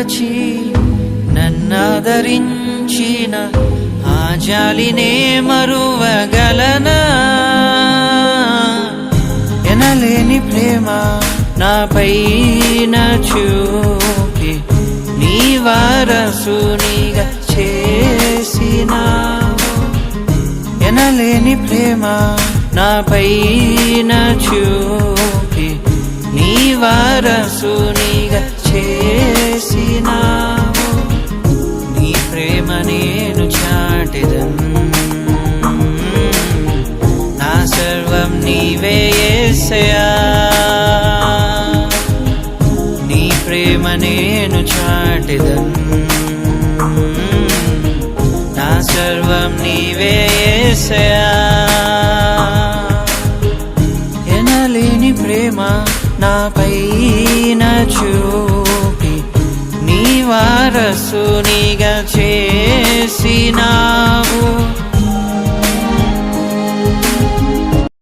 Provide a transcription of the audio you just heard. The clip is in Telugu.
కాచి నన్నాదరించిన ఆ జాలినే మరువగలనా? ఎనలేని ప్రేమ నాపైన చూపి నీ వారసునిగా చేసినావు. ఎనలేని ప్రేమ నాపైన చూపి నీ వారసునిగా చేసినావు. నీ ప్రేమ నేను చాటెదను, నా సర్వం నీవే యేసయ్యా. నీ ప్రేమ నేను చాటెదను, నా సర్వం నీవే యేసయ్యా. ఎనలేని ప్రేమ నాపైన చూపి నీ వారసునిగా